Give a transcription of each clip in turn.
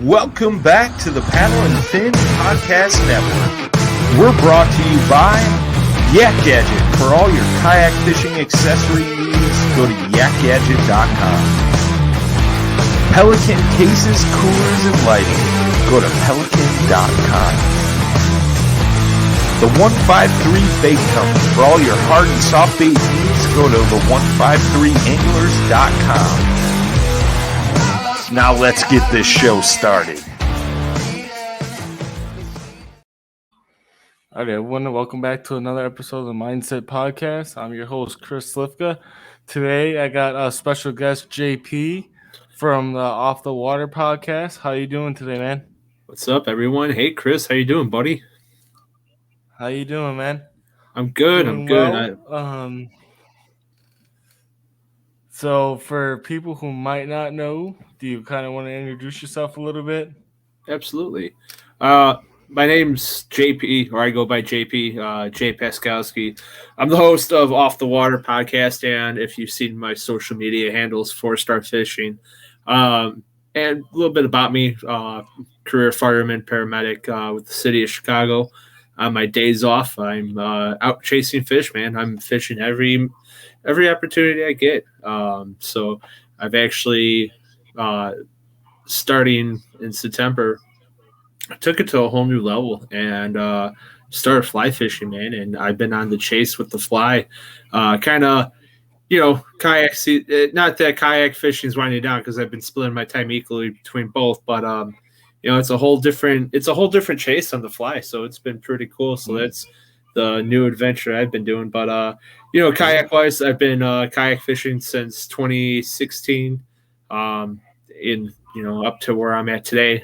Welcome back to the Paddle and Fin Podcast Network. We're brought to you by Yak Gadget. For all your kayak fishing accessory needs, go to yakgadget.com. Pelican cases, coolers, and lighting. Go to pelican.com. The 153 Bait Company. For all your hard and soft bait needs, go to the153anglers.com. Now let's get this show started. All right, everyone, welcome back to another episode of the Mindset Podcast. I'm your host, Chris Slifka. Today, I got a special guest, JP, from the Off the Water podcast. How you doing today, man? What's up, everyone? Hey, Chris, how you doing, buddy? How you doing, man? I'm good. Doing I'm good. well? So, for people who might not know, do you kind of want to introduce yourself a little bit? Absolutely. My name's JP, or I go by JP, Jay Paszkowski. I'm the host of Off the Water podcast, and if you've seen my social media handles, 4-Star Fishing. And a little bit about me, career fireman, paramedic with the city of Chicago. On my days off, I'm out chasing fish, man. I'm fishing every opportunity I get. So I've actually, starting in September, I took it to a whole new level and started fly fishing, man. And I've been on the chase with the fly, kind of, kayak. Not that kayak fishing is winding down because I've been splitting my time equally between both, but it's a whole different chase on the fly. So it's been pretty cool. So that's the new adventure I've been doing. But kayak wise, I've been kayak fishing since 2016. Up to where I'm at today,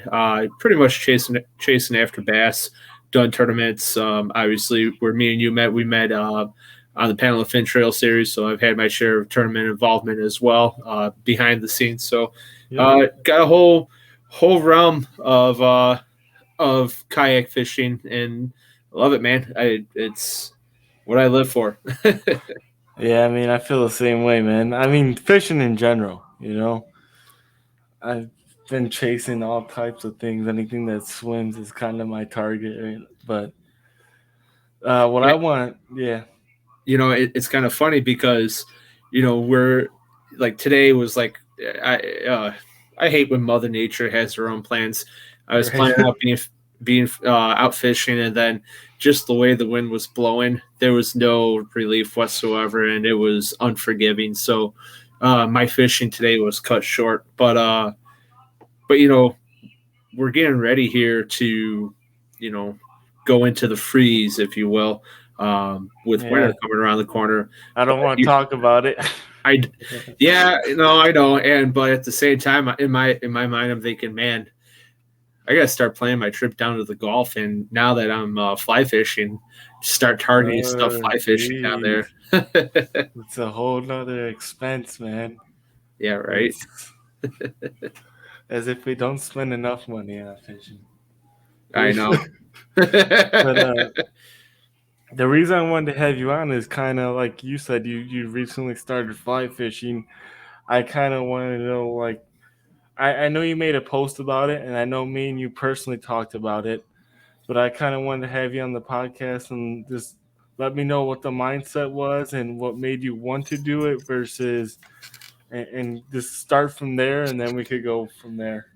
pretty much chasing after bass, done tournaments. Obviously, where me and you met, we met on the Paddle and Fin Trail series, so I've had my share of tournament involvement as well, behind the scenes. So, got a whole realm of kayak fishing, and I love it, man. It's what I live for. Yeah, I mean, I feel the same way, man. I mean, fishing in general, I've been chasing all types of things. Anything that swims is kind of my target, right? But I want, it's kind of funny because, we're like today was like I hate when Mother Nature has her own plans. I was planning out being out fishing, and then just the way the wind was blowing, there was no relief whatsoever, and it was unforgiving. So my fishing today was cut short, but we're getting ready here to, go into the freeze, if you will, with winter coming around the corner. I don't want to talk about it. I know. But at the same time, in my mind, I'm thinking, man, I got to start planning my trip down to the Gulf. And now that I'm fly fishing, start targeting stuff fly fishing down there. It's a whole nother expense, man. Yeah, right. As if we don't spend enough money on fishing. I know. But the reason I wanted to have you on is kind of like you said, you recently started fly fishing. I kind of wanted to know, like, I know you made a post about it, and I know me and you personally talked about it, but I kind of wanted to have you on the podcast and just let me know what the mindset was and what made you want to do it versus – and just start from there, and then we could go from there.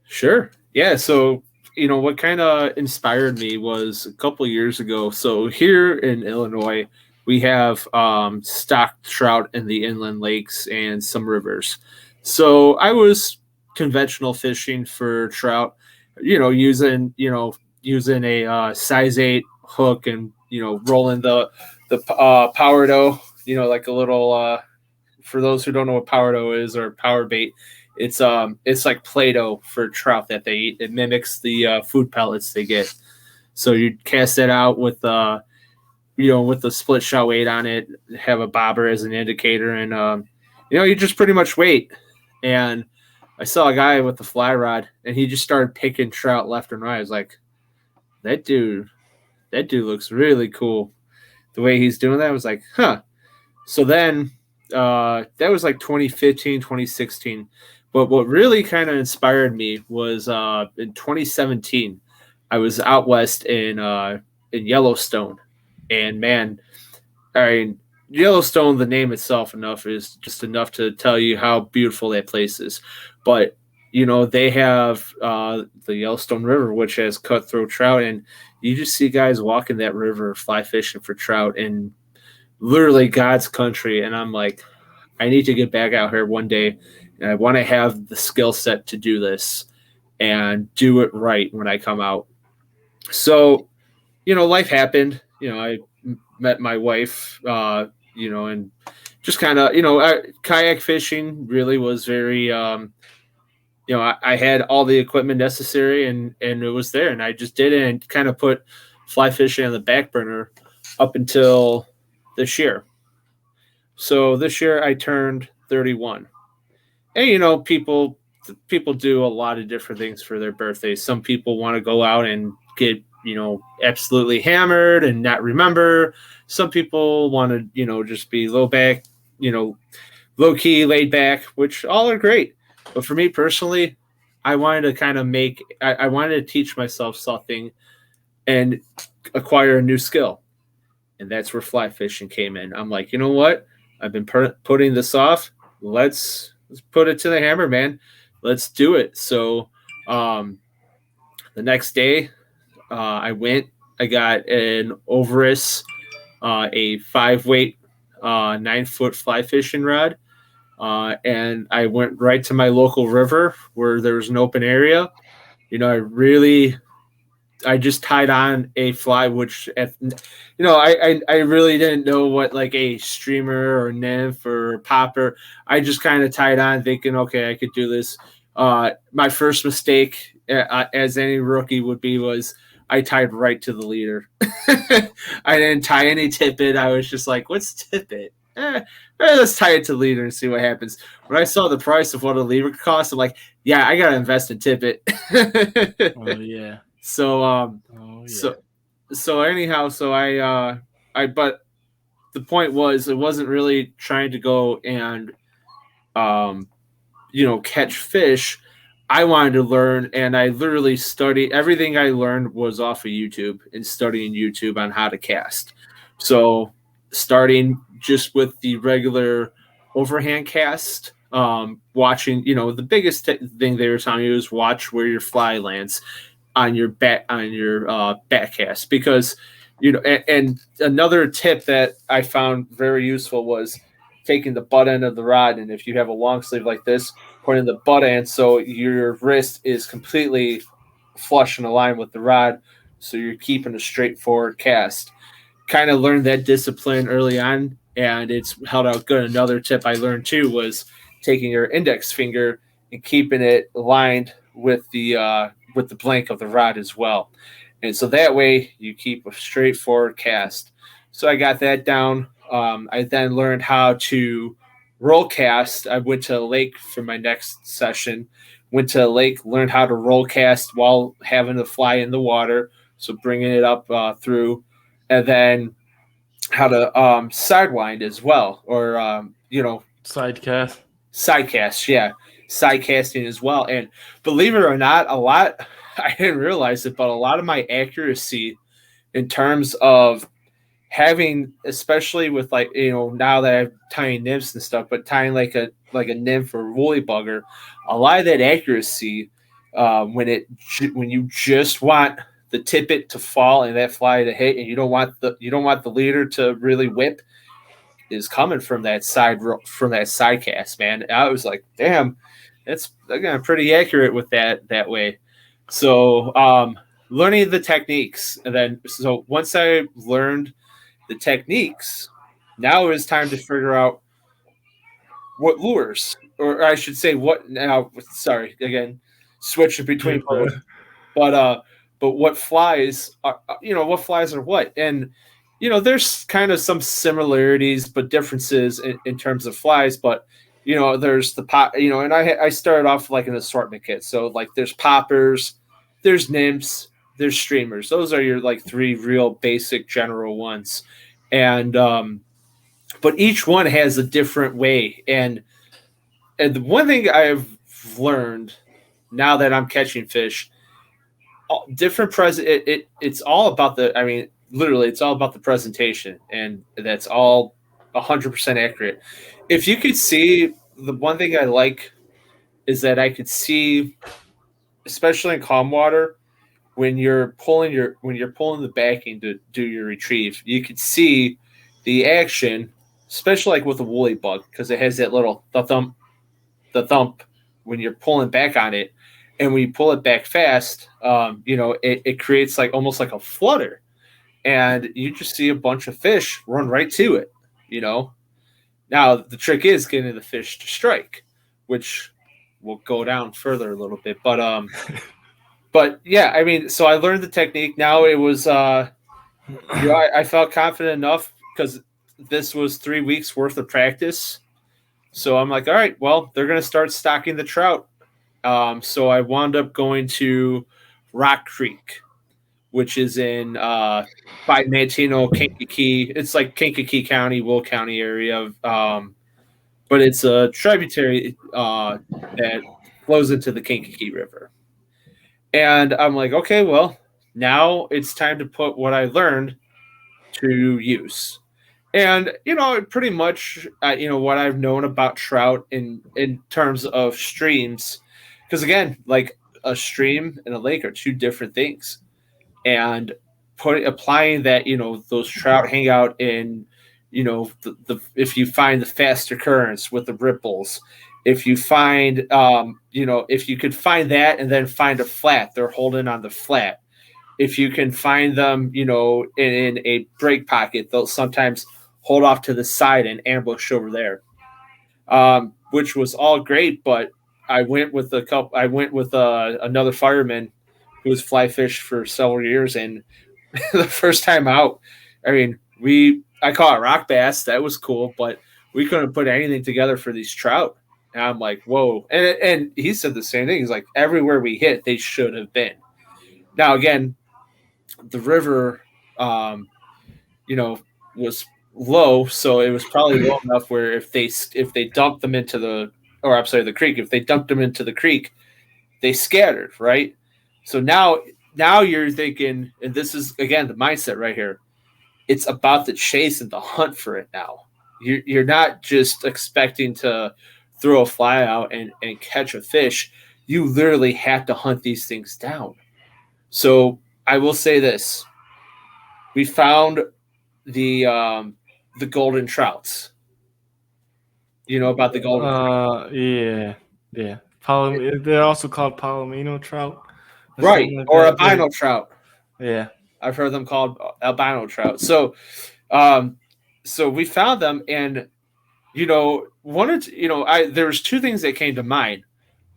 Sure. Yeah. So, what kind of inspired me was a couple of years ago. So here in Illinois, we have stocked trout in the inland lakes and some rivers. So I was conventional fishing for trout, using a size 8 hook and, rolling the power dough, like a little for those who don't know what power dough is or power bait, it's like Play-Doh for trout that they eat. It mimics the food pellets they get. So you cast it out with with the split shot weight on it, have a bobber as an indicator, and you just pretty much wait. And I saw a guy with the fly rod, and he just started picking trout left and right. I was like, that dude looks really cool. The way he's doing that, I was like, huh. So then that was like 2015, 2016. But what really kind of inspired me was in 2017, I was out west in Yellowstone, and man, I mean, Yellowstone, the name itself enough is just enough to tell you how beautiful that place is. But they have the Yellowstone River, which has cutthroat trout, and you just see guys walking that river, fly fishing for trout, in literally God's country. And I'm like, I need to get back out here one day, and I want to have the skill set to do this and do it right when I come out. So, life happened. I met my wife, and just kind of, kayak fishing really was very, I had all the equipment necessary and it was there, and I just did it and kind of put fly fishing on the back burner up until this year. So this year I turned 31. And, people do a lot of different things for their birthdays. Some people want to go out and get, absolutely hammered and not remember. Some people want to, just be low key, laid back, which all are great. But for me personally, I wanted to kind of I wanted to teach myself something and acquire a new skill. And that's where fly fishing came in. I'm like, you know what? I've been putting this off. Let's put it to the hammer, man. Let's do it. So the next day, I got an Overus, a 5-weight, 9-foot fly fishing rod. And I went right to my local river where there was an open area. I just tied on a fly, which, I really didn't know what like a streamer or nymph or popper. I just kind of tied on thinking, okay, I could do this. My first mistake, as any rookie would be, was I tied right to the leader. I didn't tie any tippet. I was just like, what's tippet? Let's tie it to leader and see what happens. When I saw the price of what a leader cost, I'm like, yeah, I gotta invest in tippet. Oh yeah. So so anyhow, so but the point was, it wasn't really trying to go and catch fish. I wanted to learn, and I literally studied. Everything I learned was off of YouTube and studying YouTube on how to cast. So starting just with the regular overhand cast, watching, the biggest thing they were telling you is watch where your fly lands on your back cast, because and another tip that I found very useful was taking the butt end of the rod, and if you have a long sleeve like this, putting the butt end so your wrist is completely flush and aligned with the rod, so you're keeping a straightforward cast. Kind of learned that discipline early on, and it's held out good. Another tip I learned too was taking your index finger and keeping it aligned with the blank of the rod as well, and so that way you keep a straightforward cast. So I got that down. I then learned how to roll cast. I went to a lake for my next session. Went to a lake, learned how to roll cast while having the fly in the water, so bringing it up through, and then how to sidewind as well, or side cast. Side cast, yeah, side casting as well. And believe it or not, I didn't realize it, but a lot of my accuracy in terms of having, especially with now that I'm tying nymphs and stuff, but tying like a nymph or woolly bugger, a lot of that accuracy when you just want the tippet to fall and that fly to hit, and you don't want the leader to really whip, is coming from that side cast, man. I was like, damn, that's again pretty accurate with that way. So learning the techniques, and then so once I learned the techniques, now it's time to figure out what lures, or I should say what now. Sorry, again, switching between both. But what flies are, what flies are what, and there's kind of some similarities but differences in terms of flies. But there's the pop, and I started off like an assortment kit. So like there's poppers, there's nymphs, there's streamers. Those are your like 3 real basic general ones. And but each one has a different way. And the one thing I've learned now that I'm catching fish, different it's all about literally it's all about the presentation, and that's all 100% accurate. If you could see, the one thing I like is that I could see, especially in calm water, when you're pulling the backing to do your retrieve, you could see the action, especially like with a woolly bug, because it has that little the thump when you're pulling back on it, and when you pull it back fast, it creates like almost like a flutter, and you just see a bunch of fish run right to it. Now the trick is getting the fish to strike, which will go down further a little bit, but yeah, I mean, so I learned the technique. Now it was, I felt confident enough because this was 3 weeks worth of practice. So I'm like, all right, well, they're going to start stocking the trout. So I wound up going to Rock Creek, which is in by Manteno, Kankakee. It's like Kankakee County, Will County area. But it's a tributary that flows into the Kankakee River. And I'm like, okay, well, now it's time to put what I learned to use. And, pretty much, what I've known about trout in terms of streams, because again, like a stream and a lake are two different things. And applying that, those trout hang out in, if you find the faster currents with the ripples, if you find, if you could find that and then find a flat, they're holding on the flat. If you can find them, in a break pocket, they'll sometimes hold off to the side and ambush over there, which was all great. But I went with another fireman who was fly fished for several years, and the first time out, I mean, I caught rock bass. That was cool, but we couldn't put anything together for these trout. And I'm like, whoa. And he said the same thing. He's like, everywhere we hit, they should have been. Now, again, the river, was low, so it was probably low enough where if they dumped them into the creek, if they dumped them into the creek, they scattered, right? So now you're thinking, and this is, again, the mindset right here. It's about the chase and the hunt for it now. You're not just expecting to throw a fly out and catch a fish. You literally have to hunt these things down. So I will say this. We found the golden trouts. You know about the golden trout? Yeah. They're also called Palomino trout. Right, or albino trout. Yeah. I've heard them called albino trout. So we found them, and there's two things that came to mind.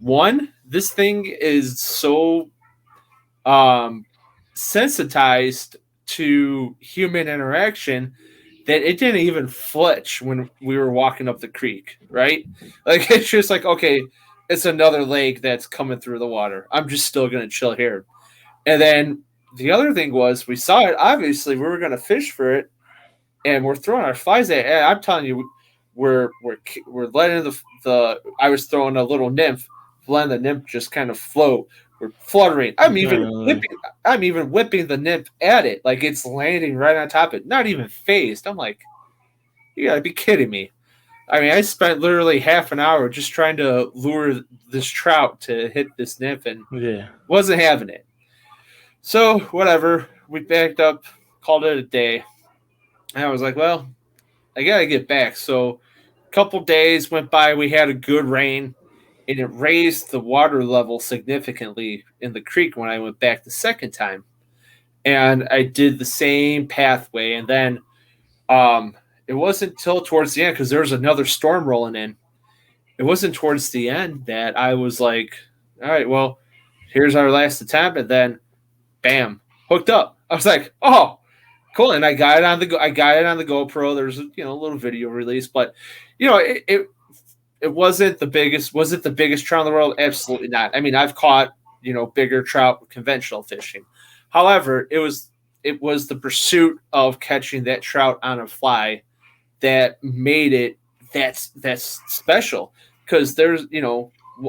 One, this thing is so sensitized to human interaction that it didn't even flinch when we were walking up the creek, right? Like, it's just like, okay, it's another lake that's coming through the water. I'm just still going to chill here. And then the other thing was, we saw it. Obviously, we were going to fish for it, and we're throwing our flies at it. And I'm telling you, we're letting I was throwing a little nymph, letting the nymph just kind of float. We're fluttering. I'm even whipping the nymph at it, like it's landing right on top of it, not even phased. I'm like, you gotta be kidding me. I mean, I spent literally half an hour just trying to lure this trout to hit this nymph, and wasn't having it. So whatever, we backed up, called it a day, and I was like, well, I gotta get back. So a couple days went by. We had a good rain, and it raised the water level significantly in the creek when I went back the second time. And I did the same pathway. And then it wasn't until towards the end, because there was another storm rolling in. It wasn't towards the end that I was like, all right, well, here's our last attempt. And then, bam, hooked up. I was like, oh, cool. And I got it on the GoPro. There's a little video release, but it wasn't the biggest. Was it the biggest trout in the world? Absolutely not. I mean, I've caught, bigger trout with conventional fishing. However, it was the pursuit of catching that trout on a fly that made it that's special. Because there's,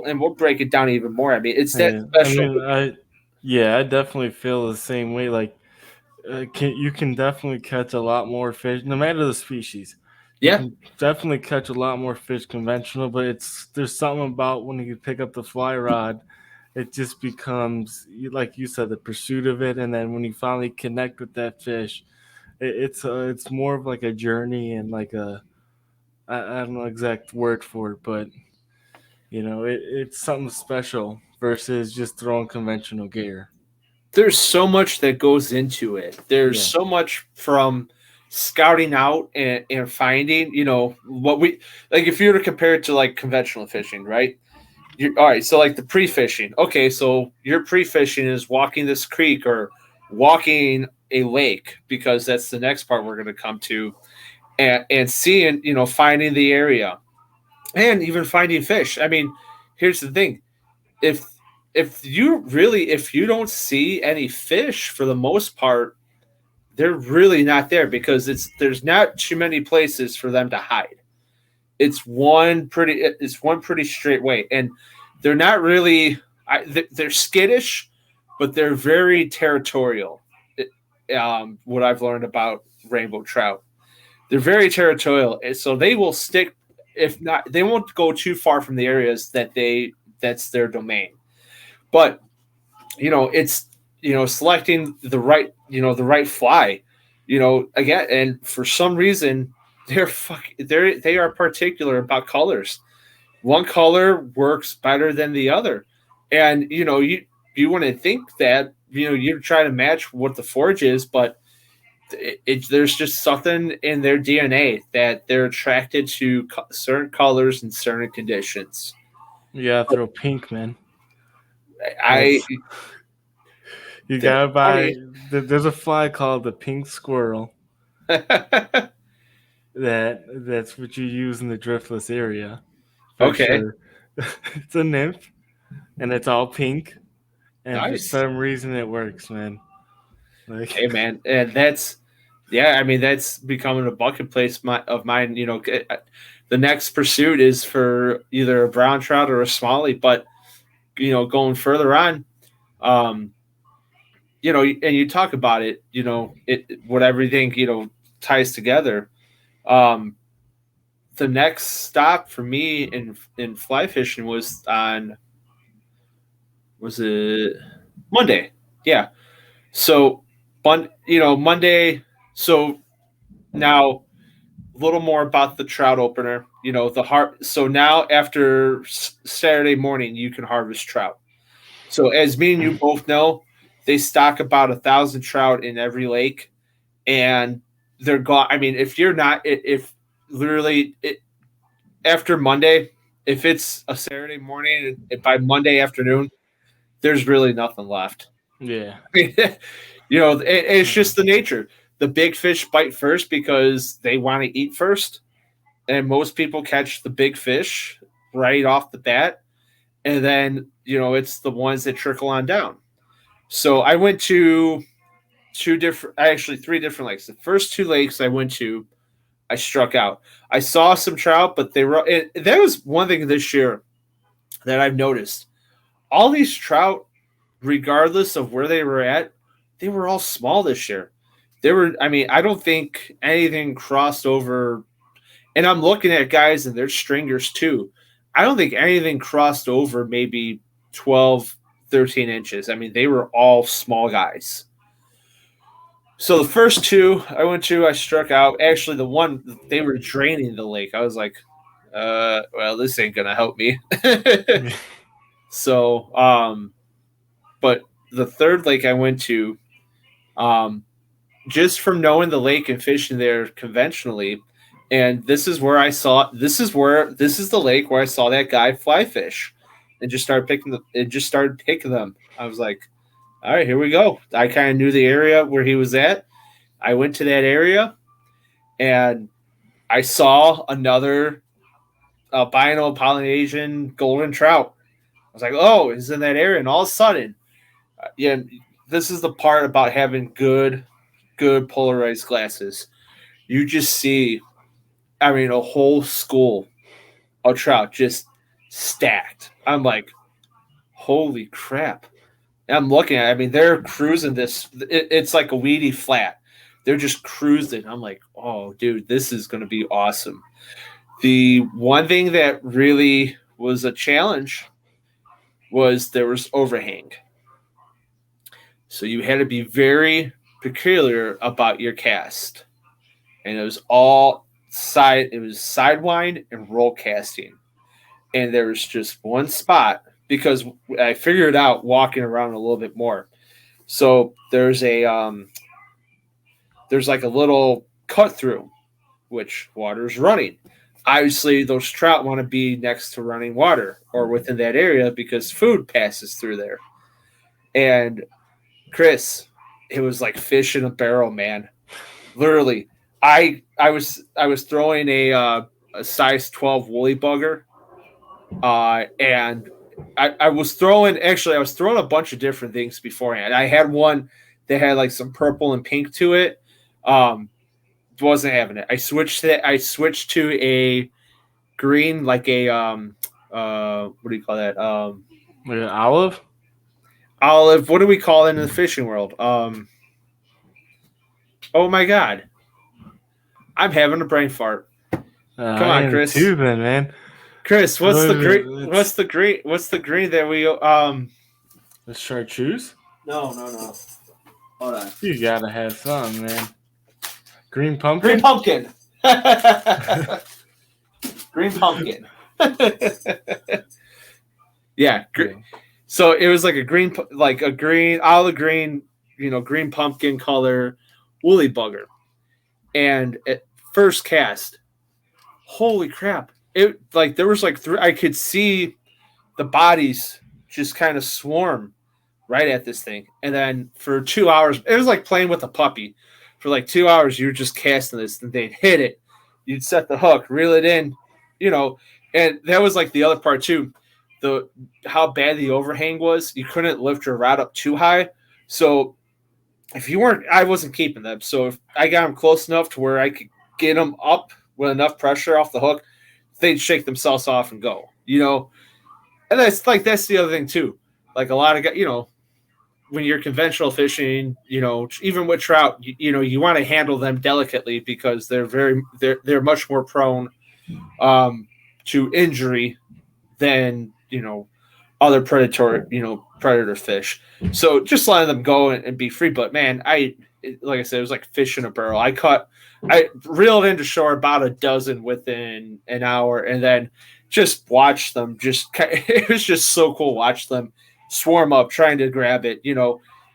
and we'll break it down even more. I mean, it's that special. I definitely feel the same way. Like, you can definitely catch a lot more fish, no matter the species. You can definitely catch a lot more fish conventional, but there's something about when you pick up the fly rod, it just becomes, like you said, the pursuit of it, and then when you finally connect with that fish, it's more of like a journey and like I don't know the exact word for it, but it's something special versus just throwing conventional gear. There's so much that goes into it. There's so much from scouting out and finding, what we like. If you were to compare it to like conventional fishing, right? All right, so like the pre-fishing. Okay, so your pre-fishing is walking this creek or walking a lake, because that's the next part we're going to come to, and seeing, finding the area and even finding fish. I mean, here's the thing: if if you don't see any fish, for the most part, they're really not there, because there's not too many places for them to hide. It's one pretty straight way, and they're not really they're skittish, but they're very territorial. What I've learned about rainbow trout, they're very territorial, and so they will stick. If not, they won't go too far from the areas that's their domain. But it's selecting the right fly, again, and for some reason they are particular about colors. One color works better than the other, and you wouldn't think that you try to match what the forage is, but there's just something in their DNA that they're attracted to certain colors and certain conditions. Yeah, throw pink, man. You gotta buy. There's a fly called the pink squirrel. That's what you use in the driftless area. Okay. Sure. It's a nymph, and it's all pink, and nice. For some reason it works, man. Like, hey, man, and that's becoming a bucket place of mine. The next pursuit is for either a brown trout or a smallie, but going further on, and you talk about it, what everything ties together. The next stop for me in fly fishing was it Monday? Yeah. So, Monday. So now a little more about the trout opener. So now after Saturday morning, you can harvest trout. So as me and you both know, they stock about 1,000 trout in every lake, and they're gone. I mean, if literally after Monday, if it's a Saturday morning, and by Monday afternoon, there's really nothing left. Yeah. It's just the nature. The big fish bite first because they want to eat first, and most people catch the big fish right off the bat, and then it's the ones that trickle on down. So I went to three different lakes. The first two lakes I went to, I struck out. I saw some trout, but that was one thing this year that I've noticed. All these trout, regardless of where they were at, they were all small this year. I don't think anything crossed over, and I'm looking at guys and they're stringers too. I don't think anything crossed over maybe 12, 13 inches. I mean, they were all small guys. So the first two I went to, I struck out. Actually, the one, they were draining the lake. I was like, well, this ain't going to help me. So, but the third lake I went to, just from knowing the lake and fishing there conventionally, and this is the lake where I saw that guy fly fish and just started picking them. I was like, all right, here we go. I kind of knew the area where he was at. I went to that area and I saw another albino Polynesian golden trout. I was like, oh, he's in that area. And all of a sudden, this is the part about having good polarized glasses. You just see, a whole school of trout just stacked. I'm like, holy crap. And I'm looking at it. I mean, they're cruising this. It's like a weedy flat. They're just cruising. I'm like, oh, dude, this is going to be awesome. The one thing that really was a challenge was there was overhang. So you had to be very peculiar about your cast. And it was all sidewind and roll casting. And there was just one spot because I figured out walking around a little bit more. So there's like a little cut through, which water's running. Obviously, those trout want to be next to running water or within that area because food passes through there. And Chris, it was like fish in a barrel, man. Literally, I was throwing a size 12 woolly bugger, and I was throwing a bunch of different things beforehand. I had one that had like some purple and pink to it. Wasn't having it. I switched to a green, like a what do you call that? Like an olive? Olive. What do we call it in the fishing world? Oh my god. I'm having a brain fart. Come on, Chris. Too then, man. Chris, what's the green that we The chartreuse? No. Hold on. You gotta have some, man. Green pumpkin? Green pumpkin. Green pumpkin. Yeah. So it was like a green, olive green, green pumpkin color woolly bugger. And at first cast, holy crap. It like there was like I could see the bodies just kind of swarm right at this thing. And then for 2 hours, it was like playing with a puppy. For like 2 hours, you were just casting this, and they'd hit it. You'd set the hook, reel it in, and that was like the other part too. How bad the overhang was, you couldn't lift your rod up too high. So if you weren't, I wasn't keeping them. So if I got them close enough to where I could get them up with enough pressure off the hook, they'd shake themselves off and go, And that's the other thing too. Like a lot of guys, when you're conventional fishing, even with trout, you want to handle them delicately because they're much more prone to injury than other predator fish. So just letting them go and be free. But man, like I said, it was like fish in a barrel. I reeled into shore about a dozen within an hour, and then just watched them. It was just so cool. Watch them swarm up trying to grab it.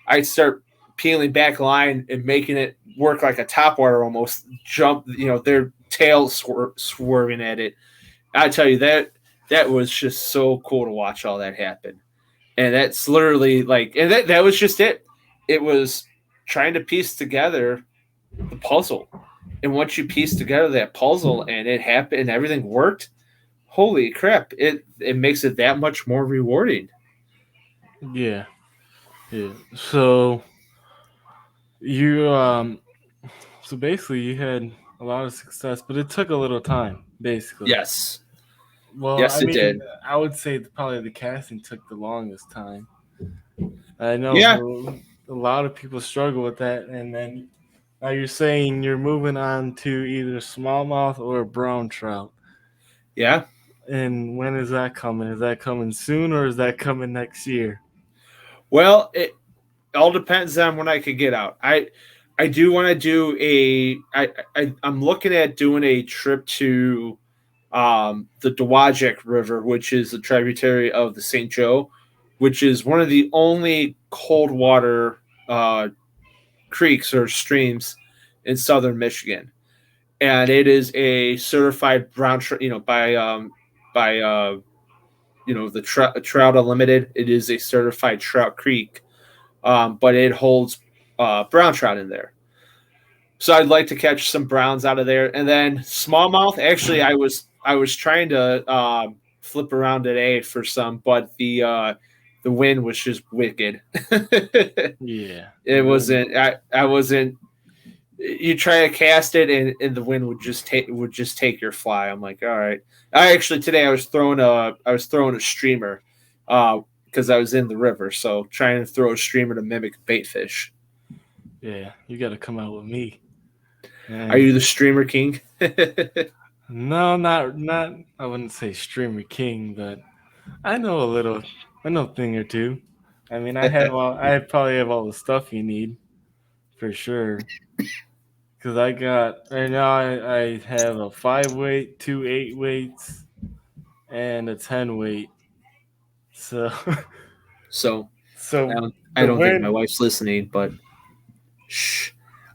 I'd start peeling back line and making it work like a topwater almost jump, their tails swerving at it. I tell you that was just so cool to watch all that happen. And that's literally and that was just it. It was trying to piece together the puzzle. And once you piece together that puzzle and it happened and everything worked, holy crap, it makes it that much more rewarding. Yeah. So you so basically you had a lot of success, but it took a little time, basically. Yes. Well, yes, it did. I would say probably the casting took the longest time. I know a lot of people struggle with that, and then now you're saying you're moving on to either smallmouth or brown trout. Yeah. And when is that coming? Is that coming soon or is that coming next year? Well, it all depends on when I could get out. I do want to do I'm looking at doing a trip to the Dowagiac River, which is a tributary of the St. Joe, which is one of the only cold water creeks or streams in southern Michigan. And it is a certified brown trout, by the Trout Unlimited. It is a certified trout creek, but it holds brown trout in there. So I'd like to catch some browns out of there, and then smallmouth. Actually, I was trying to flip around today for some, but the wind was just wicked. Yeah, it wasn't. I wasn't. you try to cast it and the wind would just take your fly. I'm like, all right. Today I was throwing a streamer, because I was in the river, so trying to throw a streamer to mimic bait fish. Yeah, you got to come out with me. Man. Are you the streamer king? No, not. I wouldn't say streamer king, but I know a little. I know a thing or two. I mean, I probably have all the stuff you need, for sure. Because I got right now, I have a 5-weight, 2 8-weights, and a 10-weight. So, I don't think my wife's listening, but shh.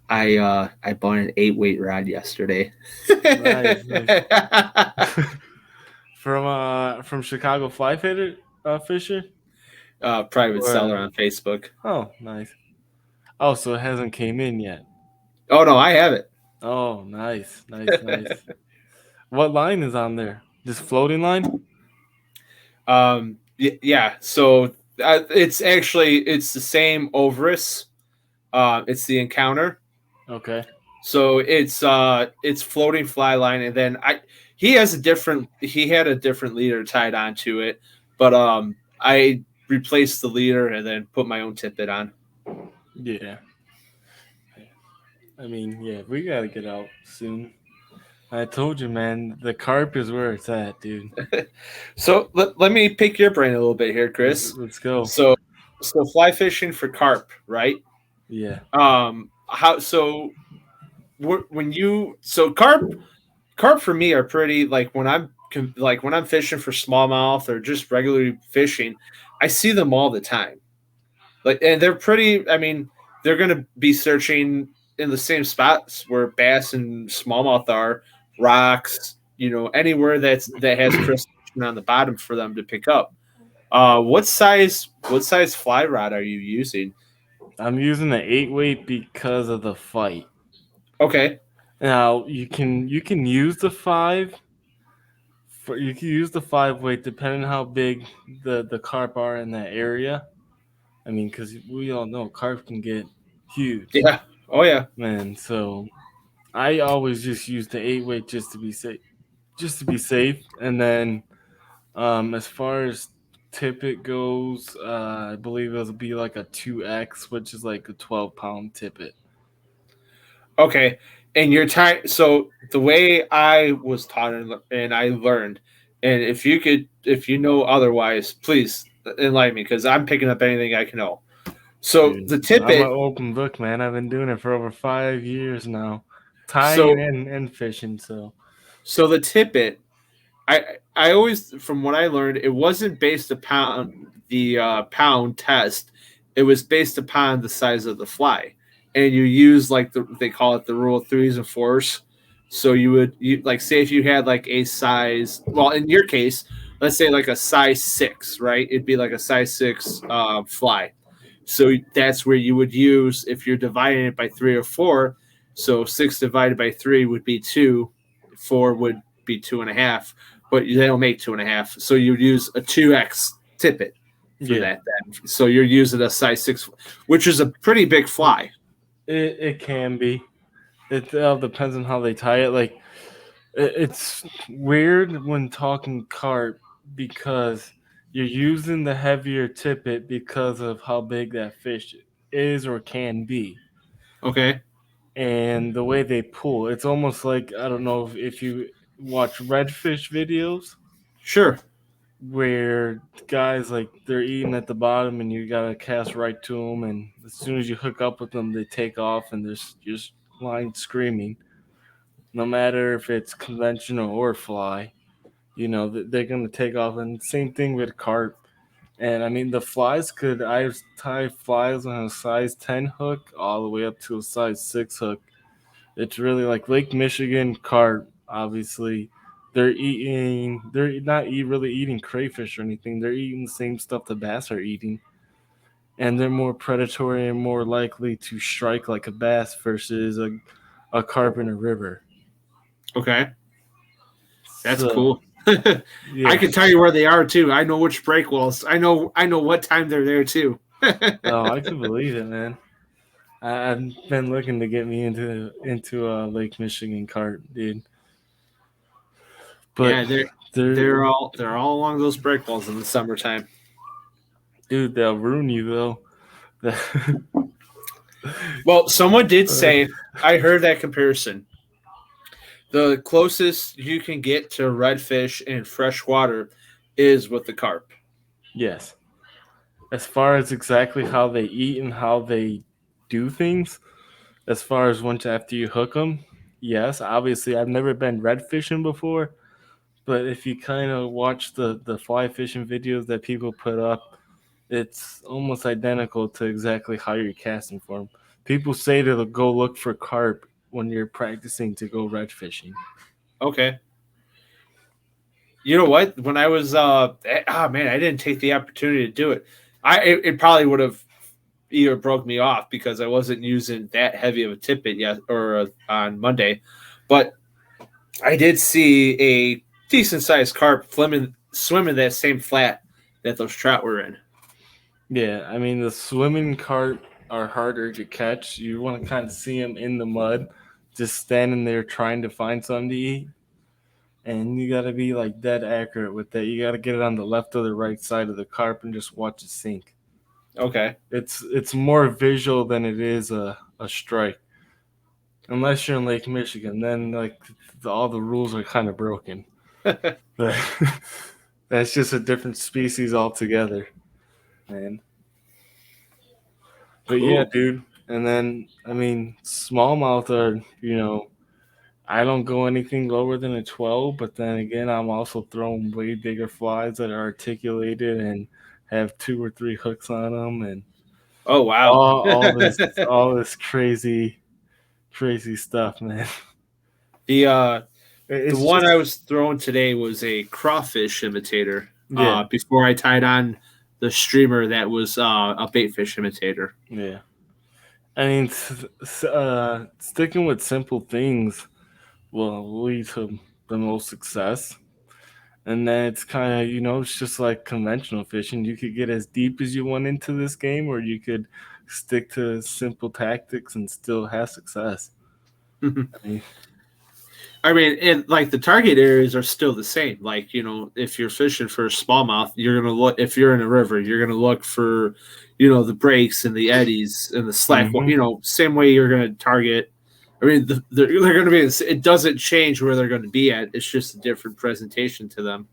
I bought an 8-weight rod yesterday. Nice. From Chicago Fly Fisher? Private seller on Facebook. Oh, nice. Oh, so it hasn't came in yet. Oh no, I have it. Oh, nice. What line is on there? Just floating line? Yeah. So it's the same Ovrus. It's the Encounter. Okay. So it's floating fly line, and then he had a different leader tied onto it, but I replaced the leader and then put my own tippet on. Yeah. I mean, yeah, we gotta get out soon. I told you, man, the carp is where it's at, dude. So let me pick your brain a little bit here, Chris. Let's go. So fly fishing for carp, right? Yeah. Carp for me are pretty, like when I'm fishing for smallmouth or just regularly fishing, I see them all the time. Like, and they're pretty. I mean, they're gonna be searching in the same spots where bass and smallmouth are, rocks, anywhere that has crustacean on the bottom for them to pick up. What size fly rod are you using? I'm using the 8-weight because of the fight. Okay. Now you can use the 5. You can use the 5-weight depending on how big the carp are in that area. I mean, because we all know carp can get huge. Yeah. Oh yeah. Man, so I always just use the 8-weight just to be safe. And then as far as tippet goes, I believe it'll be like a 2X, which is like a 12-pound tippet. Okay. And your time, so the way I was taught and I learned, and if you know otherwise, please enlighten me, because I'm picking up anything I can know. So Dude, the tippet, I'm an open book, man. I've been doing it for over 5 years now, tying and fishing. So the tippet, I always, from what I learned, it wasn't based upon the pound test. It was based upon the size of the fly. And you use they call it the rule of 3s and 4s. So you say if you had like a size, well, in your case, let's say like a size 6, right? It'd be like a size 6 fly. So that's where you would use, if you're dividing it by 3 or 4. So 6 divided by 3 would be 2, 4 would be 2.5, but they don't make 2.5. So you would use a 2X tippet for that. So you're using a size 6, which is a pretty big fly. It can be. It all depends on how they tie it. Like, it's weird when talking carp because you're using the heavier tippet because of how big that fish is or can be. Okay. And the way they pull, it's almost like, I don't know if you watch redfish videos. Sure. Where guys, like, they're eating at the bottom and you gotta cast right to them, and as soon as you hook up with them, they take off and there's just line screaming. No matter if it's conventional or fly, they're gonna take off. And same thing with carp. And I mean, the flies I've tied flies on a size 10 hook all the way up to a size 6 hook. It's really like Lake Michigan carp, obviously. They're not really eating crayfish or anything. They're eating the same stuff the bass are eating. And they're more predatory and more likely to strike like a bass versus a carp in a river. Okay. That's cool. Yeah. I can tell you where they are too. I know which break walls. I know what time they're there too. Oh, I can believe it, man. I've been looking to get me into Lake Michigan carp, dude. But Yeah, they're all along those break balls in the summertime. dude, they'll ruin you though. Well, someone did say, I heard that comparison. The closest you can get to redfish in fresh water is with the carp. Yes. As far as exactly how they eat and how they do things, as far as once after you hook them, yes. Obviously, I've never been red fishing before, but if you kind of watch the fly fishing videos that people put up, it's almost identical to exactly how you're casting for them. People say to go look for carp when you're practicing to go red fishing. Okay. You know what? When I was man, I didn't take the opportunity to do it. It probably would have either broke me off because I wasn't using that heavy of a tippet yet or on Monday, but I did see a decent sized carp swimming that same flat that those trout were in. Yeah, I mean the swimming carp are harder to catch. You want to kind of see them in the mud, just standing there trying to find something to eat, and you got to be like dead accurate with that. You got to get it on the left or the right side of the carp and just watch it sink. Okay. It's more visual than it is a strike. Unless you're in Lake Michigan, then like all the rules are kind of broken. But that's just a different species altogether, man. But yeah, Cool. dude. And then I mean, smallmouth are I don't go anything lower than a 12, but then again, I'm also throwing way bigger flies that are articulated and have 2 or 3 hooks on them, and Oh wow. all this crazy stuff, man. The the It's one just I was throwing today was a crawfish imitator. yeah, Before I tied on the streamer that was a baitfish imitator. yeah. I mean, sticking with simple things will lead to the most success. And then it's kind of, it's just like conventional fishing. You could get as deep as you want into this game, or you could stick to simple tactics and still have success. I mean, I mean, and like the target areas are still the same. Like, if you're fishing for a smallmouth, you're gonna look. If you're in a river, you're gonna look for, the breaks and the eddies and the slack. mhm. Same way you're gonna target. I mean, they're gonna be. It doesn't change where they're going to be at. It's just a different presentation to them.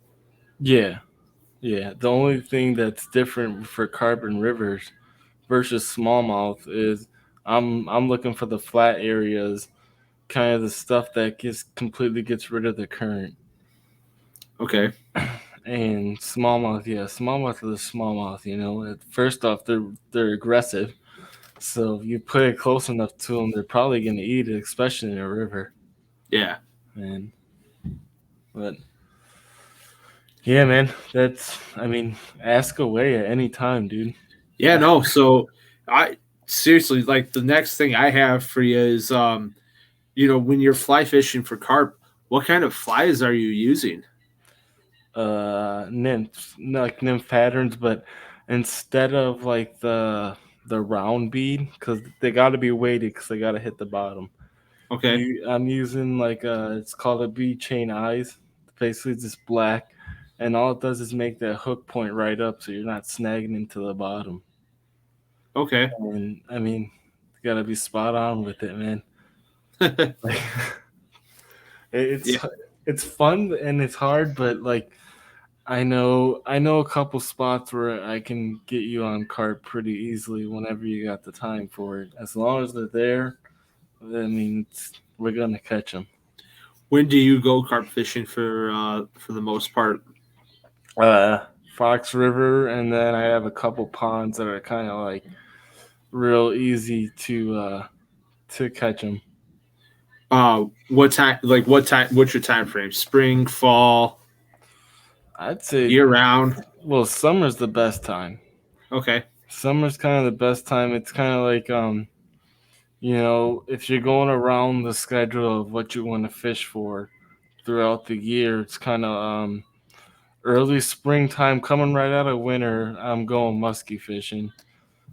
Yeah, yeah. The only thing that's different for carp and rivers versus smallmouth is I'm looking for the flat areas, kind of the stuff that completely gets rid of the current. Okay. And smallmouth, yeah, smallmouth is a smallmouth. First off, they're aggressive, so if you put it close enough to them, they're probably gonna eat it, especially in a river. Yeah. And but yeah, man, I mean, ask away at any time, dude. Yeah. No. So I seriously like the next thing I have for you is when you're fly fishing for carp, what kind of flies are you using? Nymphs, like nymph patterns, but instead of like the round bead, because they got to be weighted, because they got to hit the bottom. Okay. I'm using like it's called a bead chain eyes. Basically, it's just black, and all it does is make that hook point right up, so you're not snagging into the bottom. Okay. And I mean, you gotta be spot on with it, man. Like, it's Yeah. it's fun and it's hard, but like I know a couple spots where I can get you on carp pretty easily whenever you got the time for it. As long as they're there, I mean, we're gonna catch them. When do you go carp fishing for the most part? Fox River, and then I have a couple ponds that are kind of like real easy to catch them. What time? Like what time? What's your time frame? Spring, fall, I'd say, year round? well, summer's the best time. Okay. Summer's kind of the best time. It's kind of like if you're going around the schedule of what you want to fish for throughout the year, it's kind of early springtime coming right out of winter. I'm going musky fishing.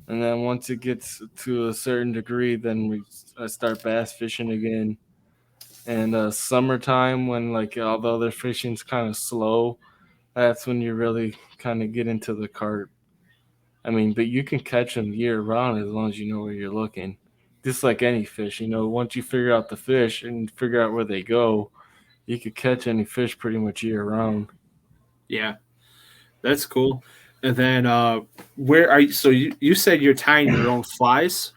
And then once it gets to a certain degree, then I start bass fishing again. And summertime, when like all the other fishing's kind of slow, that's when you really kind of get into the carp. I mean, but you can catch them year round as long as you know where you're looking. Just like any fish, once you figure out the fish and figure out where they go, you could catch any fish pretty much year round. Yeah, that's cool. And then where are you? So you said you're tying your own flies?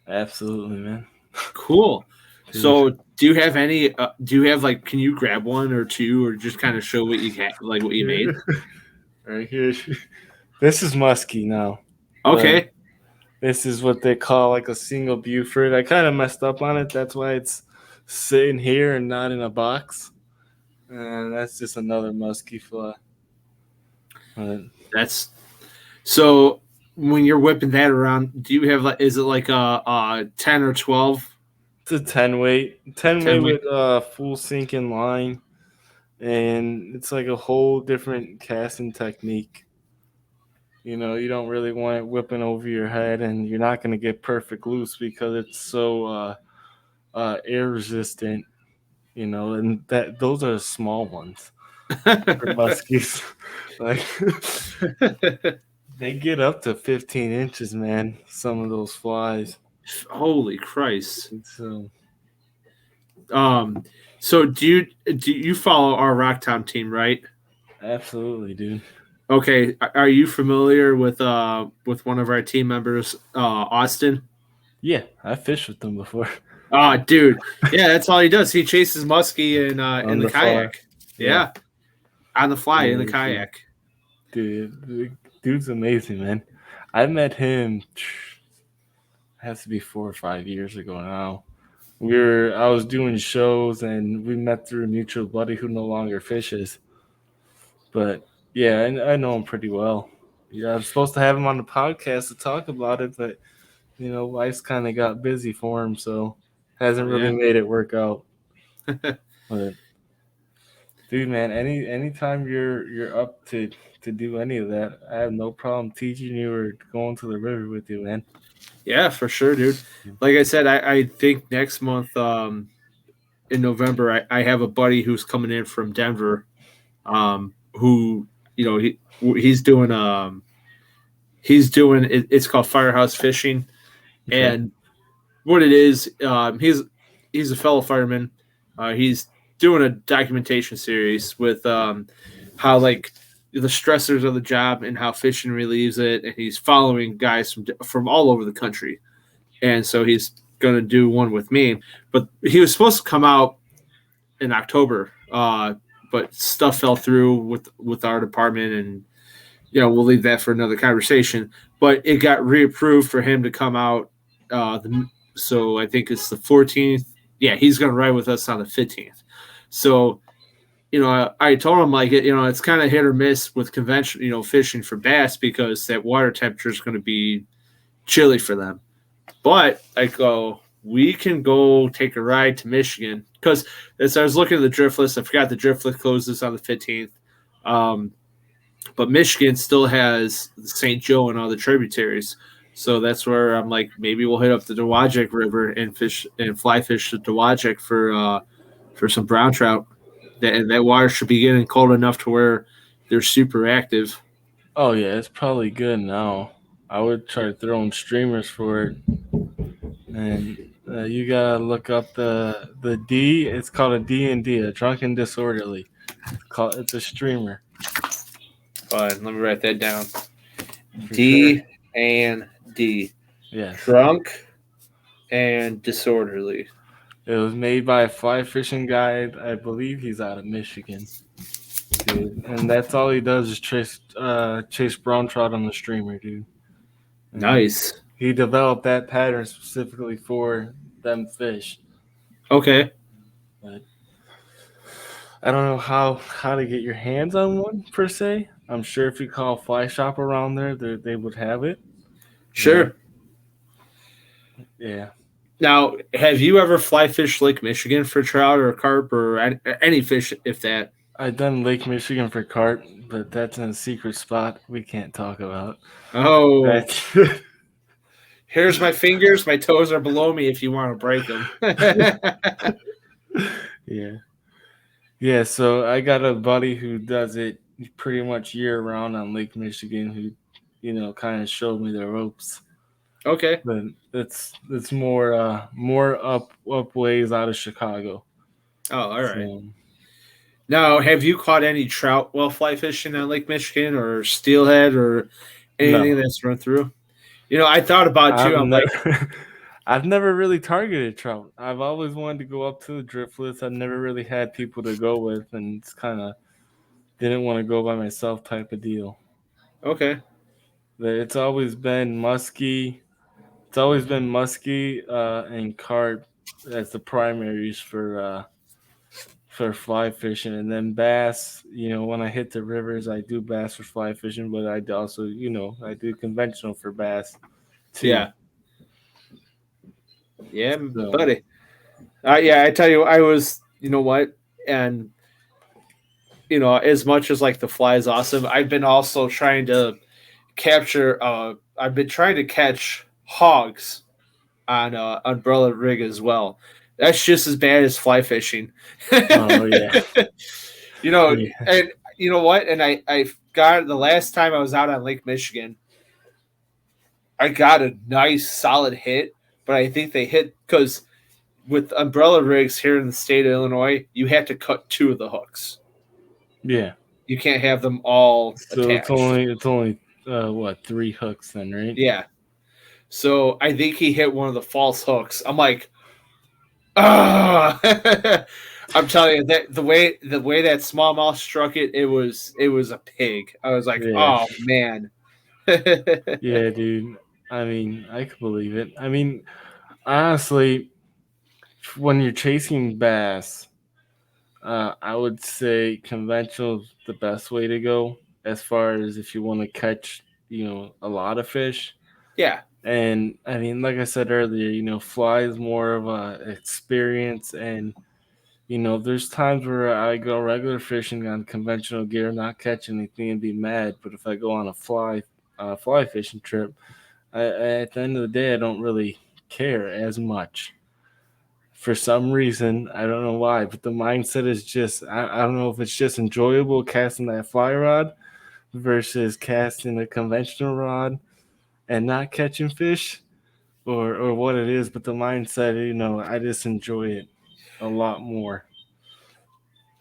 Absolutely, man. Cool. Dude. So do you have any? Do you have like? Can you grab one or two, or just kind of show what you like what you made? Right here. This is musky now. Okay. This is what they call like a single Buford. I kind of messed up on it. That's why it's sitting here and not in a box. And that's just another musky fly. That's so. When you're whipping that around, do you have like? Is it like a 10 or 12? It's a 10 weight. 10 weight weight. with full sinking line. And it's like a whole different casting technique. You don't really want it whipping over your head, and you're not going to get perfect loose because it's so air resistant. And those are small ones for muskies. Like they get up to 15 inches, man. Some of those flies. Holy Christ! So So do you follow our Rocktown team, right? absolutely, dude. Okay, are you familiar with one of our team members, Austin? Yeah, I fished with them before. Oh, dude, yeah, that's all he does. He chases muskie in the kayak. Yeah, on the fly in the kayak. Dude, dude's amazing, man. I met him. Has to be 4 or 5 years ago now. I was doing shows and we met through a mutual buddy who no longer fishes. But yeah, I know him pretty well. Yeah, I'm supposed to have him on the podcast to talk about it, but life's kind of got busy for him, so hasn't really made it work out. But dude, man, anytime you're up to do any of that, I have no problem teaching you or going to the river with you, man. Yeah, for sure, dude. Like I said, I think next month, in November, I have a buddy who's coming in from Denver, who he's doing it's called Firehouse Fishing, Okay. and what it is, he's a fellow fireman. He's doing a documentation series with how like the stressors of the job and how fishing relieves it, and he's following guys from all over the country, and so he's going to do one with me. But he was supposed to come out in October, but stuff fell through with our department, and we'll leave that for another conversation. But it got reapproved for him to come out. So I think it's the 14th. Yeah, he's going to ride with us on the 15th. So, I told him like it's kind of hit or miss with conventional, fishing for bass because that water temperature is going to be chilly for them. But I go, we can go take a ride to Michigan because as I was looking at the drift list, I forgot the drift list closes on the 15th. But Michigan still has St. Joe and all the tributaries. So that's where I'm like, maybe we'll hit up the Dowagiac River and fly fish the Dowagiac for some brown trout. That water should be getting cold enough to where they're super active. Oh yeah, it's probably good now. I would try throwing streamers for it, and you gotta look up the D. It's called a D&D, a drunken disorderly. It's a streamer. Fine, let me write that down. D and D. Yes. Drunk and disorderly. It was made by a fly fishing guy. I believe he's out of Michigan. Dude. And that's all he does is chase brown trout on the streamer, dude. And nice. He developed that pattern specifically for them fish. Okay. But I don't know how to get your hands on one per se. I'm sure if you call a fly shop around there, they would have it. Sure. Yeah. Now, have you ever fly fished Lake Michigan for trout or carp or any fish, if that? I've done Lake Michigan for carp, but that's in a secret spot we can't talk about. Oh. Here's my fingers. My toes are below me if you want to break them. Yeah. Yeah, so I got a buddy who does it pretty much year round on Lake Michigan who, kind of showed me the ropes. Okay. But it's more up ways out of Chicago. Oh, all right. So, Now, have you caught any trout while fly fishing on Lake Michigan or steelhead or anything No. that's run through? I thought about you. I'm like, I've never really targeted trout. I've always wanted to go up to the driftlets. I've never really had people to go with, and it's kind of didn't want to go by myself type of deal. okay. But it's always been muskie. It's always been muskie and carp as the primaries for fly fishing, and then bass. When I hit the rivers, I do bass for fly fishing, but I also, I do conventional for bass too. Yeah. Yeah, So, buddy. Yeah, I tell you, I was, you know what? And, as much as like the fly is awesome, I've been also trying to capture, I've been trying to catch hogs on umbrella rig as well. That's just as bad as fly fishing. oh yeah. Yeah. And you know what? And I got the last time I was out on Lake Michigan, I got a nice solid hit, but I think they hit because with umbrella rigs here in the state of Illinois, you have to cut 2 of the hooks. Yeah. You can't have them all So attached. it's only what, 3 hooks then, right? Yeah. So I think he hit one of the false hooks. I'm like, ah. I'm telling you that the way that smallmouth struck it, it was a pig. I was like, Yeah. oh man. Yeah, dude. I mean, I could believe it. I mean, honestly, when you're chasing bass, I would say conventional is the best way to go as far as if you want to catch, a lot of fish. Yeah. And I mean, like I said earlier, fly is more of a experience, and there's times where I go regular fishing on conventional gear, not catch anything, and be mad. But if I go on a fly fishing trip, at the end of the day, I don't really care as much. For some reason, I don't know why, but the mindset is just I don't know if it's just enjoyable casting that fly rod versus casting a conventional rod and not catching fish, or what it is. But the mindset, I just enjoy it a lot more.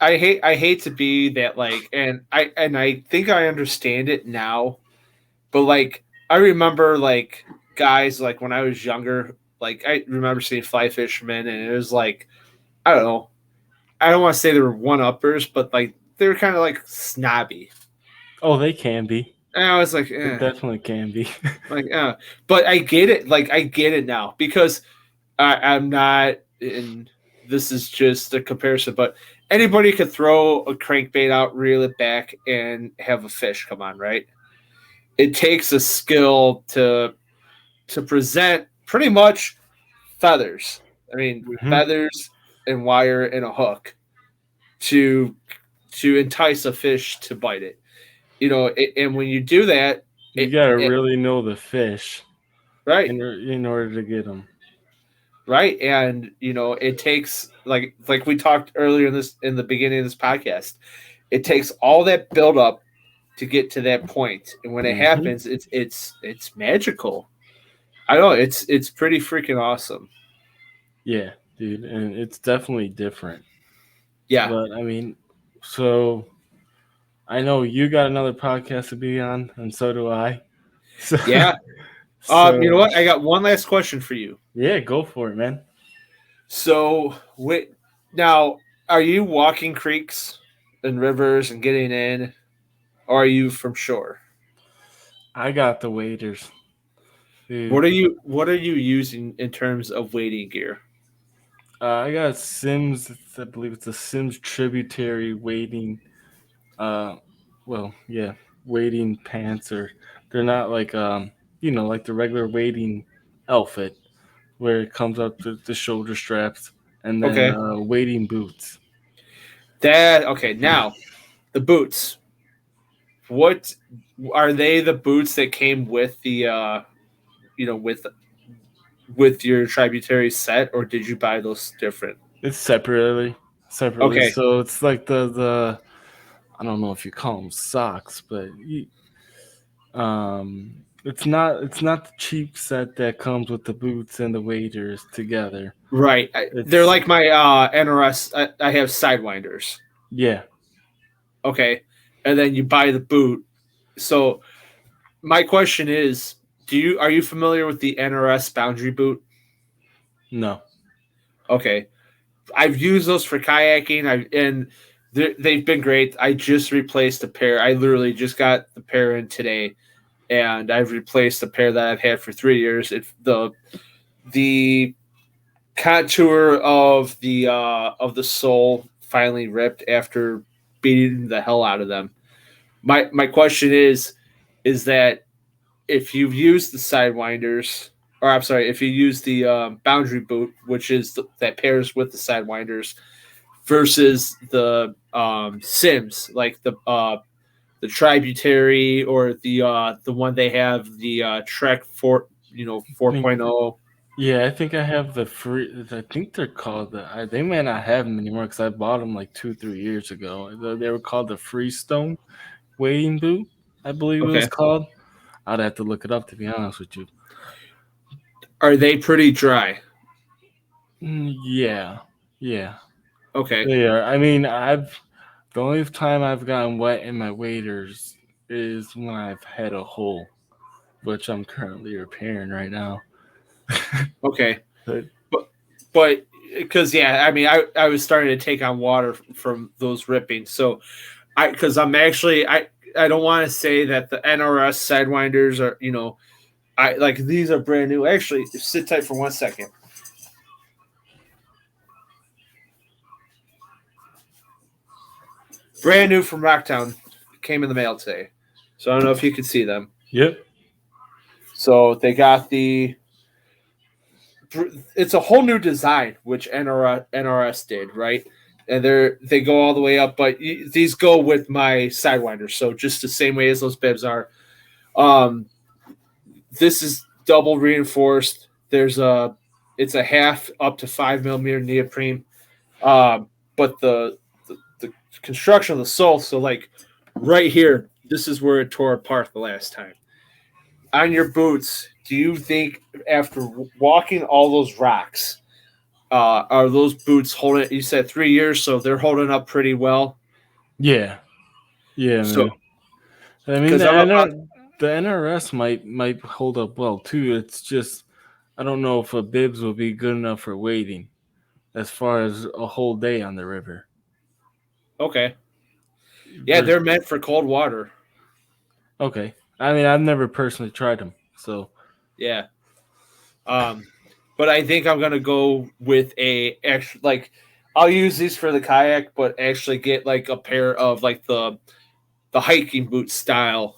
I hate to be that like and I think I understand it now, but like I remember like guys like when I was younger, like I remember seeing fly fishermen and it was like I don't know. I don't want to say they were one uppers, but like they were kind of like snobby. Oh, they can be. And I was like, They definitely can be. like, but I get it. Like I get it now because I'm not in. This is just a comparison, but anybody could throw a crankbait out, reel it back, and have a fish come on. Right? It takes a skill to present pretty much feathers. I mean, feathers and wire and a hook to entice a fish to bite it. And when you do that, You gotta really know the fish, right? In order to get them. Right, and it takes like we talked earlier in the beginning of this podcast. It takes all that build up to get to that point, and when it happens, it's magical. I know it's pretty freaking awesome. Yeah, dude, and it's definitely different. Yeah, but I mean, so I know you got another podcast to be on, and so do I. So, yeah. You know what? I got one last question for you. Yeah, go for it, man. So, now, are you walking creeks and rivers and getting in, or are you from shore? I got the waders. Dude. What are you using in terms of wading gear? I got Sims. I believe it's a Sims tributary wading. Wading pants, or they're not like like the regular wading outfit where it comes up to the shoulder straps, and then wading boots. Now the boots. What are they? The boots that came with the with with your tributary set, or did you buy those different? It's separately. Okay. So it's like the I don't know if you call them socks, but it's not the cheap set that comes with the boots and the waders together. Right. They're It's like my NRS. I have sidewinders. yeah. Okay. And then you buy the boot. So my question is, are you familiar with the NRS boundary boot? No. Okay. I've used those for kayaking. And they've been great. I just replaced a pair. I literally just got the pair in today, and I've replaced a pair that I've had for 3 years. The contour of the sole finally ripped after beating the hell out of them. My question is that if you've used the sidewinders, or I'm sorry, if you use the boundary boot, which is that pairs with the sidewinders, versus the Sims, like the tributary, or the one they have, the Trek 4.0. Yeah, I think I have the free. I think they're called they may not have them anymore because I bought them like 2-3 years ago. They were called the Freestone wading boot, I believe it was Okay. called. I'd have to look it up to be honest with you. Are they pretty dry? Yeah, yeah, Okay. they are. I mean, the only time I've gotten wet in my waders is when I've had a hole, which I'm currently repairing right now. Okay. But But because I mean, I was starting to take on water from those rippings. So because I'm actually I don't want to say that the NRS sidewinders are, I like, these are brand new. Actually, sit tight for 1 second. Brand new from Rocktown, came in the mail today. So I don't know if you can see them. yep. So they got it's a whole new design, which NRS did, right? And they go all the way up, but these go with my sidewinders. So just the same way as those bibs are. This is double reinforced. It's a half up to 5 millimeter neoprene. But the construction of the sole, so like right here, this is where it tore apart the last time. On your boots, do you think after walking all those rocks, are those boots holding? You said 3 years, so they're holding up pretty well. Yeah. Yeah, So man. I mean, because I'm about the NRS might hold up well too. It's just I don't know if a bibs will be good enough for wading, as far as a whole day on the river. okay. Yeah, they're meant for cold water. Okay. I mean, I've never personally tried them, so Yeah. But I think I'm gonna go with I'll use these for the kayak, but actually get like a pair of like the hiking boot style,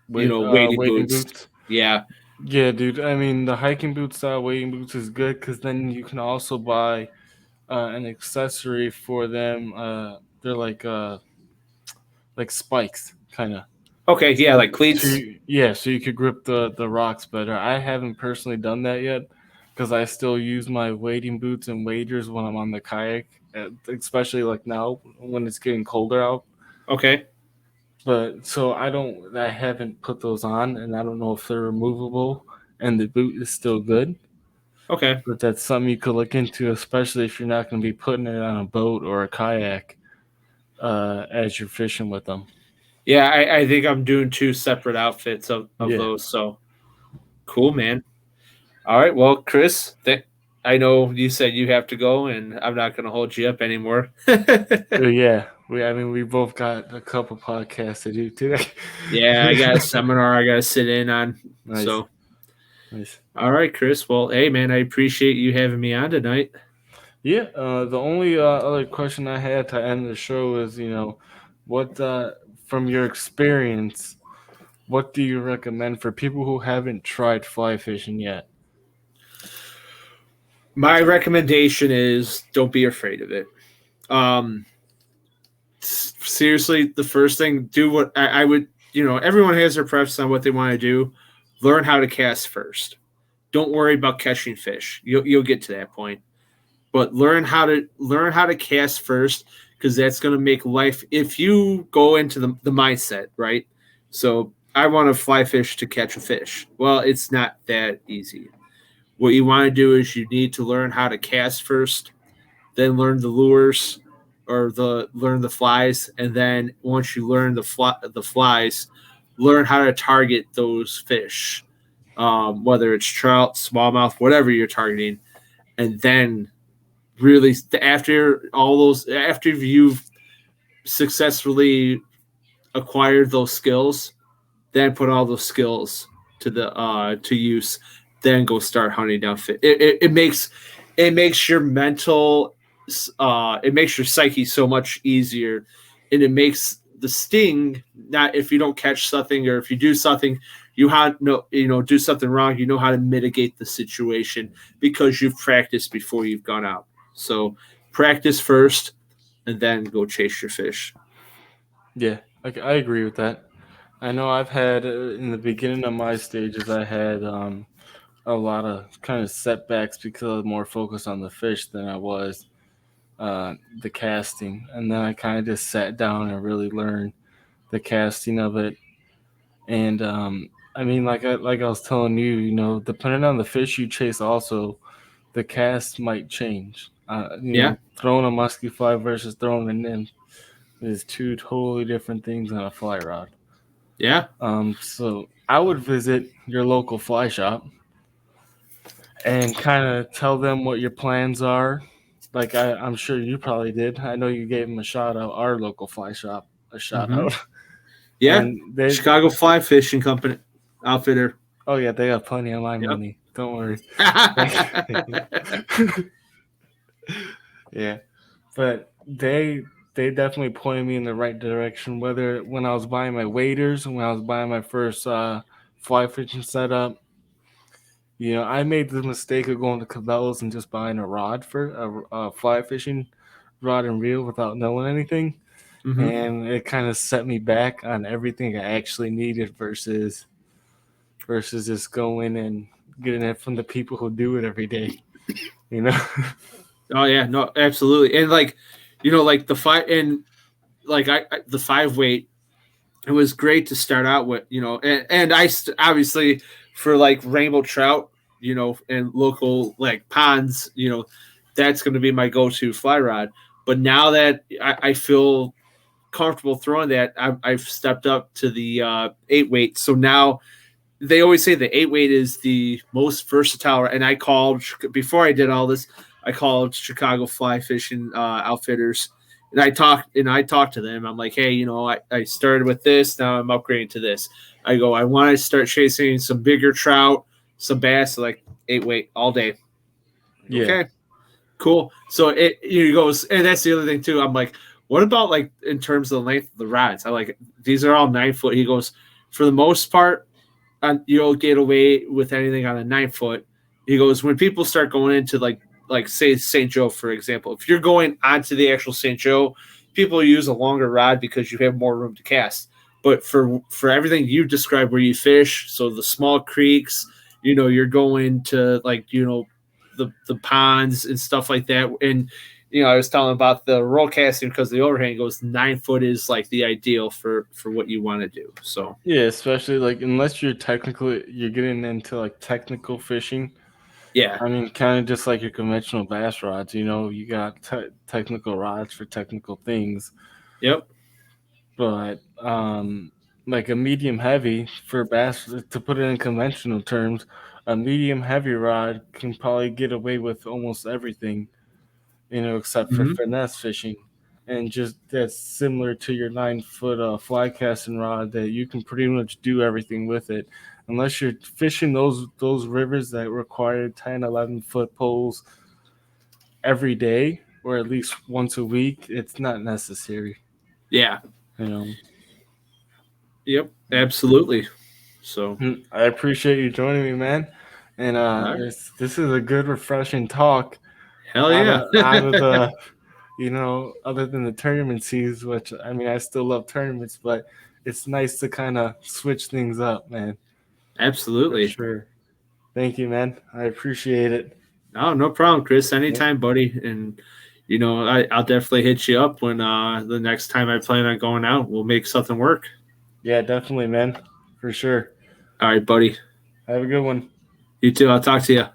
wading wading boots. boots. Yeah. Yeah, dude. I mean, the hiking boot style wading boots is good because then you can also buy an accessory for them. They're like spikes, kind of. Okay. Yeah, like cleats. So you could grip the rocks better. I haven't personally done that yet because I still use my wading boots and waders when I'm on the kayak, especially like now when it's getting colder out. Okay. But so I haven't put those on, and I don't know if they're removable and the boot is still good. Okay. But that's something you could look into, especially if you're not going to be putting it on a boat or a kayak as you're fishing with them. Yeah, I think I'm doing 2 separate outfits of Yeah. those. So cool, man. All right. Well, Chris, I know you said you have to go, and I'm not going to hold you up anymore. Yeah, we both got a couple podcasts to do too. Yeah, I got a seminar I got to sit in on. Nice. So, Nice. all right, Chris. Well, hey, man, I appreciate you having me on tonight. Yeah. The only other question I had to end the show is, what from your experience, what do you recommend for people who haven't tried fly fishing yet? My recommendation is don't be afraid of it. Seriously, the first thing, do what I would, everyone has their preference on what they want to do. Learn how to cast first. don't worry about catching fish. You'll get to that point. But learn how to cast first, because that's going to make life, if you go into the mindset, right? So I want to fly fish to catch a fish. Well, it's not that easy. What you want to do is you need to learn how to cast first, then learn the lures or learn the flies, and then once you learn the flies, learn how to target those fish, whether it's trout, smallmouth, whatever you're targeting, and then really after you've successfully acquired those skills, then put all those skills to use, then go start hunting down fish. It makes your mental it makes your psyche so much easier, and it makes the sting, not if you don't catch something or if you do something do something wrong, you know how to mitigate the situation because you've practiced before you've gone out. So practice first and then go chase your fish. Yeah, I agree with that. I know I've had in the beginning of my stages, I had a lot of kind of setbacks because I was more focused on the fish than I was the casting. And then I kind of just sat down and really learned the casting of it. And I mean, like I was telling you, depending on the fish you chase, also the cast might change. Throwing a musky fly versus throwing a nymph is two totally different things on a fly rod. Yeah. So I would visit your local fly shop and kind of tell them what your plans are. Like I'm sure you probably did. I know you gave them a shout out, our local fly shop, a shout out. Yeah. And Chicago Fly Fishing Company outfitter. Oh yeah, they got plenty of my money. Don't worry. Yeah, but they definitely pointed me in the right direction. Whether when I was buying my waders and when I was buying my first fly fishing setup, I made the mistake of going to Cabela's and just buying a rod for a fly fishing rod and reel without knowing anything, and it kind of set me back on everything I actually needed versus just going and getting it from the people who do it every day. Oh yeah, no, absolutely. And like the the 5-weight, it was great to start out with, and obviously for like rainbow trout, and local like ponds, that's going to be my go-to fly rod. But now that I feel comfortable throwing that, I've stepped up to the 8-weight. So now they always say the 8-weight is the most versatile. And I called, before I did all this, I called Chicago Fly Fishing outfitters, and I talked to them. I'm like, hey, I started with this, now I'm upgrading to this. I go, I want to start chasing some bigger trout, some bass, like 8-weight all day. Yeah. Okay, cool. So it goes, and that's the other thing too. I'm like, what about like in terms of the length of the rods? I like, these are all 9-foot. He goes, for the most part, you'll get away with anything on a 9-foot. He goes, when people start going into like say St. Joe, for example, if you're going onto the actual St. Joe, people use a longer rod because you have more room to cast. But for everything you described where you fish, so the small creeks, you're going to like, the ponds and stuff like that. And, I was telling about the roll casting because the overhang goes 9-foot is like the ideal for what you want to do. So, yeah, especially like unless you're getting into like technical fishing. Yeah. I mean, kind of just like your conventional bass rods, you got technical rods for technical things. Yep. But like a medium heavy for bass, to put it in conventional terms, a medium heavy rod can probably get away with almost everything, except for finesse fishing. And just that's similar to your 9-foot fly casting rod that you can pretty much do everything with it. Unless you're fishing those rivers that require 10, 11-foot poles every day or at least once a week, it's not necessary. Yeah. Yep, absolutely. So I appreciate you joining me, man. And this is a good, refreshing talk. Hell yeah. Out of the, other than the tournament series, which, I mean, I still love tournaments, but it's nice to kind of switch things up, man. Absolutely. For sure. Thank you, man. I appreciate it. No problem, Chris. Anytime, buddy. And I'll definitely hit you up when the next time I plan on going out. We'll make something work. Yeah, definitely, man. For sure. All right, buddy. Have a good one. You too. I'll talk to you.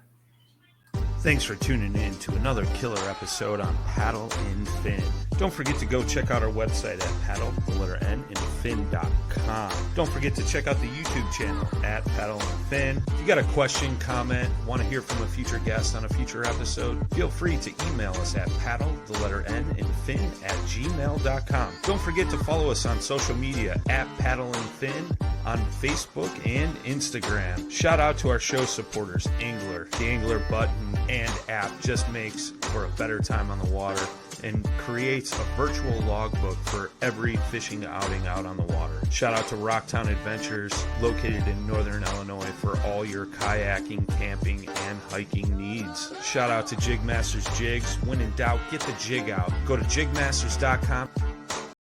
Thanks for tuning in to another killer episode on Paddle and Fin. Don't forget to go check out our website at paddle_and fin.com. Don't forget to check out the YouTube channel at Paddle and Fin. If you got a question, comment, want to hear from a future guest on a future episode, feel free to email us at paddle_and fin@gmail.com. Don't forget to follow us on social media at Paddle and Fin on Facebook and Instagram. Shout out to our show supporters, Angler. The Angler button and app just makes for a better time on the water and creates a virtual logbook for every fishing outing out on the water. Shout out to Rocktown Adventures, located in northern Illinois, for all your kayaking, camping, and hiking needs. Shout out to Jigmasters Jigs. When in doubt, get the jig out. Go to jigmasters.com